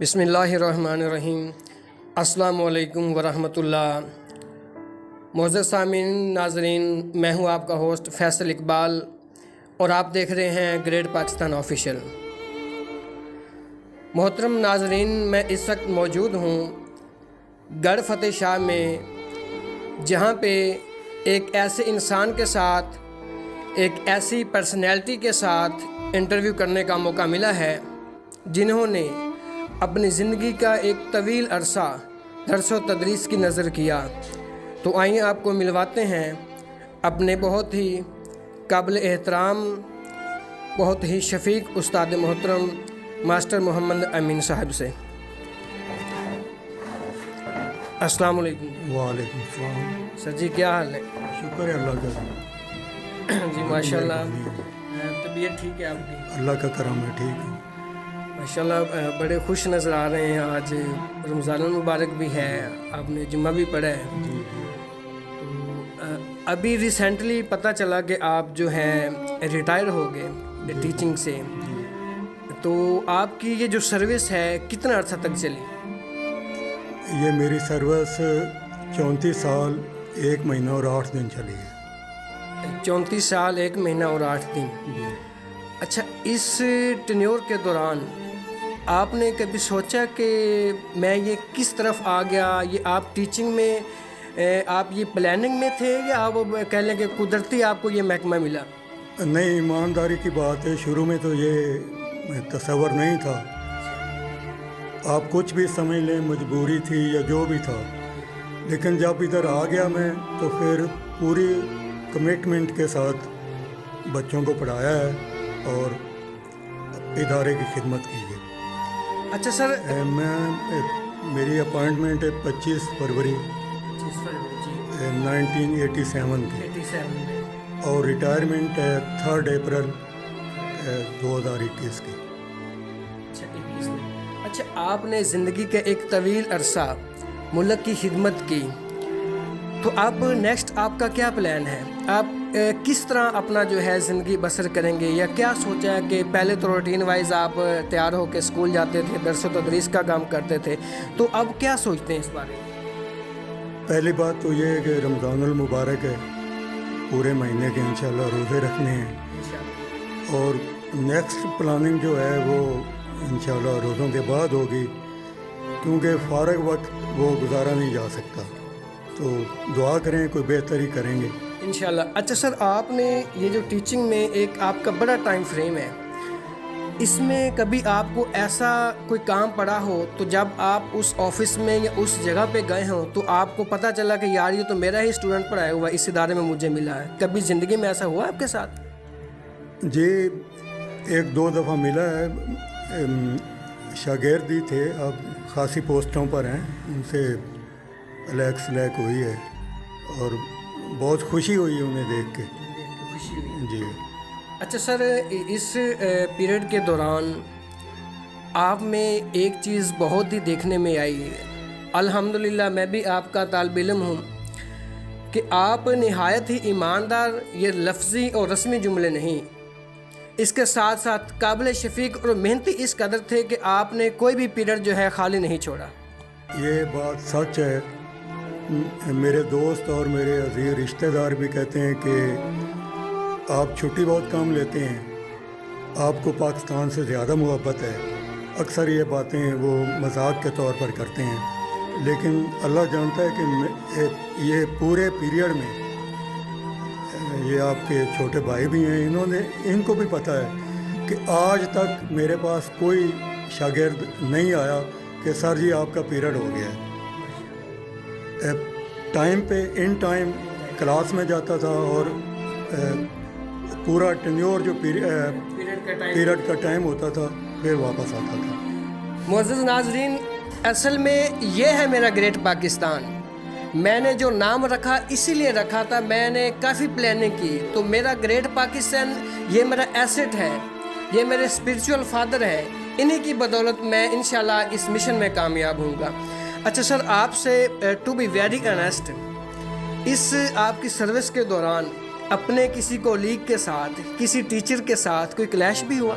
بسم اللہ الرحمن الرحیم۔ السلام علیکم ورحمۃ اللہ۔ معزز سامعین، ناظرین، میں ہوں آپ کا ہوسٹ فیصل اقبال اور آپ دیکھ رہے ہیں گریٹ پاکستان آفیشیل۔ محترم ناظرین، میں اس وقت موجود ہوں گڑھ فتح شاہ میں، جہاں پہ ایک ایسے انسان کے ساتھ، ایک ایسی پرسنالٹی کے ساتھ انٹرویو کرنے کا موقع ملا ہے جنہوں نے اپنی زندگی کا ایک طویل عرصہ درس و تدریس کی نظر کیا۔ تو آئیے آپ کو ملواتے ہیں اپنے بہت ہی قابل احترام، بہت ہی شفیق استاد محترم ماسٹر محمد امین صاحب سے۔ السلام علیکم۔ وعلیکم السلام۔ سر جی، کیا حال ہے؟ شکر ہے اللہ کا۔ جی ماشاء اللہ، طبیعت ٹھیک ہے آپ کی؟ اللہ کا کرم ہے، ٹھیک ہے ماشاء اللہ، بڑے خوش نظر آ رہے ہیں۔ آج رمضان المبارک بھی ہے، آپ نے جمعہ بھی پڑھا ہے۔ جی۔ ابھی ریسنٹلی پتہ چلا کہ آپ جو ہیں ریٹائر ہو گئے ٹیچنگ سے، تو آپ کی یہ جو سروس ہے کتنا عرصہ تک چلی؟ یہ میری سروس 34 سال 1 مہینہ اور 8 دن چلی ہے۔ 34 سال 1 مہینہ اور 8 دن۔ اچھا، اس ٹینیور کے دوران آپ نے کبھی سوچا کہ میں یہ کس طرف آ گیا؟ یہ آپ ٹیچنگ میں آپ یہ پلاننگ میں تھے یا آپ کہہ لیں کہ قدرتی آپ کو یہ محکمہ ملا؟ نہیں، ایمانداری کی بات ہے، شروع میں تو یہ تصور نہیں تھا۔ آپ کچھ بھی سمجھ لیں، مجبوری تھی یا جو بھی تھا، لیکن جب ادھر آ گیا میں تو پھر پوری کمٹمنٹ کے ساتھ بچوں کو پڑھایا ہے اور ادارے کی خدمت کی ہے۔ اچھا سر، میری اپائنٹمنٹ ہے 25 فروری 1987 کی، اور ریٹائرمنٹ ہے 3 اپریل 2021 کی۔ اچھا، آپ نے زندگی کا ایک طویل عرصہ ملک کی خدمت کی، تو اب نیکسٹ آپ کا کیا پلان ہے؟ آپ کس طرح اپنا جو ہے زندگی بسر کریں گے، یا کیا سوچا ہے کہ پہلے تو روٹین وائز آپ تیار ہو کے اسکول جاتے تھے، درس و تدریس کا کام کرتے تھے، تو اب کیا سوچتے ہیں اس بارے میں؟ پہلی بات تو یہ ہے کہ رمضان المبارک ہے، پورے مہینے کے انشاءاللہ روزے رکھنے ہیں، اور نیکسٹ پلاننگ جو ہے وہ انشاءاللہ روزوں کے بعد ہوگی، کیونکہ فارغ وقت وہ گزارا نہیں جا سکتا، تو دعا کریں، کوئی بہتری کریں گے انشاءاللہ۔ اچھا سر، آپ نے یہ جو ٹیچنگ میں ایک آپ کا بڑا ٹائم فریم ہے، اس میں کبھی آپ کو ایسا کوئی کام پڑا ہو تو جب آپ اس آفس میں یا اس جگہ پہ گئے ہوں تو آپ کو پتہ چلا کہ یار یہ تو میرا ہی اسٹوڈنٹ پڑھایا ہوا اس ادارے میں مجھے ملا ہے؟ کبھی زندگی میں ایسا ہوا آپ کے ساتھ؟ جی، 1-2 دفعہ ملا ہے۔ شاگرد ہی تھے، اب خاصی پوسٹوں پر ہیں، ان سے الیک سلیک ہوئی ہے اور بہت خوشی ہوئی ہے انہیں دیکھ کے۔ جی۔ اچھا سر، اس پیریڈ کے دوران آپ میں ایک چیز بہت ہی دیکھنے میں آئی ہے، الحمدللہ میں بھی آپ کا طالب علم ہوں، کہ آپ نہایت ہی ایماندار، یہ لفظی اور رسمی جملے نہیں، اس کے ساتھ ساتھ قابل شفیق اور محنتی اس قدر تھے کہ آپ نے کوئی بھی پیریڈ جو ہے خالی نہیں چھوڑا۔ یہ بات سچ ہے۔ میرے دوست اور میرے عزیز رشتہ دار بھی کہتے ہیں کہ آپ چھٹی بہت کم لیتے ہیں، آپ کو پاکستان سے زیادہ محبت ہے۔ اکثر یہ باتیں وہ مذاق کے طور پر کرتے ہیں، لیکن اللہ جانتا ہے کہ یہ پورے پیریڈ میں، یہ آپ کے چھوٹے بھائی بھی ہیں، ان کو بھی پتہ ہے کہ آج تک میرے پاس کوئی شاگرد نہیں آیا کہ سر جی آپ کا پیریڈ ہو گیا ہے۔ ٹائم پہ ان ٹائم کلاس میں جاتا تھا، اور پورا ٹینیور جو پیریڈ کا ٹائم ہوتا تھا پھر واپس آتا تھا۔ معزز ناظرین، اصل میں یہ ہے میرا گریٹ پاکستان۔ میں نے جو نام رکھا اسی لیے رکھا تھا، میں نے کافی پلاننگ کی، تو میرا گریٹ پاکستان یہ میرا ایسٹ ہے، یہ میرے اسپرچول فادر ہے، انہی کی بدولت میں انشاءاللہ اس مشن میں کامیاب ہوں گا۔ اچھا سر، آپ سے ٹو بی ویری آنیسٹ، اس آپ کی سروس کے دوران اپنے کسی کولیگ کے ساتھ، کسی ٹیچر کے ساتھ کوئی کلیش بھی ہوا؟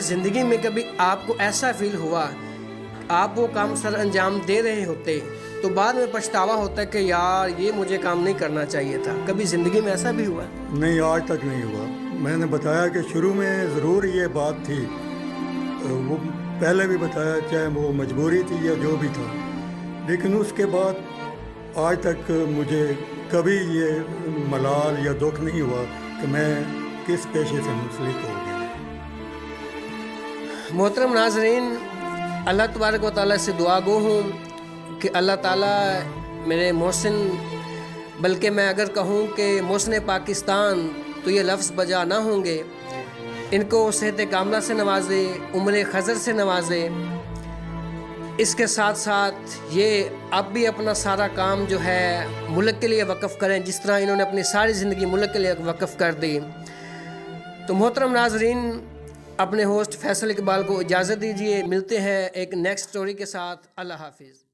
زندگی میں کبھی آپ کو ایسا فیل ہوا آپ وہ کام سر انجام دے رہے ہوتے تو بعد میں پچھتاوا ہوتا ہے کہ یار یہ مجھے کام نہیں کرنا چاہیے تھا؟ کبھی زندگی میں ایسا بھی ہوا؟ نہیں، آج تک نہیں ہوا۔ میں نے بتایا کہ شروع میں ضرور یہ بات تھی، وہ پہلے بھی بتایا، چاہے وہ مجبوری تھی یا جو بھی تھا، لیکن اس کے بعد آج تک مجھے کبھی یہ ملال یا دکھ نہیں ہوا کہ میں کس پیشے سے منسلک ہو گیا۔ محترم ناظرین، اللہ تبارک و تعالیٰ سے دعا گو ہوں کہ اللہ تعالیٰ میرے محسن، بلکہ میں اگر کہوں کہ محسن پاکستان تو یہ لفظ بجا نہ ہوں گے، ان کو صحت کاملہ سے نوازے، عمر خضر سے نوازے۔ اس کے ساتھ ساتھ یہ اب بھی اپنا سارا کام جو ہے ملک کے لیے وقف کریں، جس طرح انہوں نے اپنی ساری زندگی ملک کے لیے وقف کر دی۔ تو محترم ناظرین، اپنے ہوسٹ فیصل اقبال کو اجازت دیجیے، ملتے ہیں ایک نیکسٹ سٹوری کے ساتھ۔ اللہ حافظ۔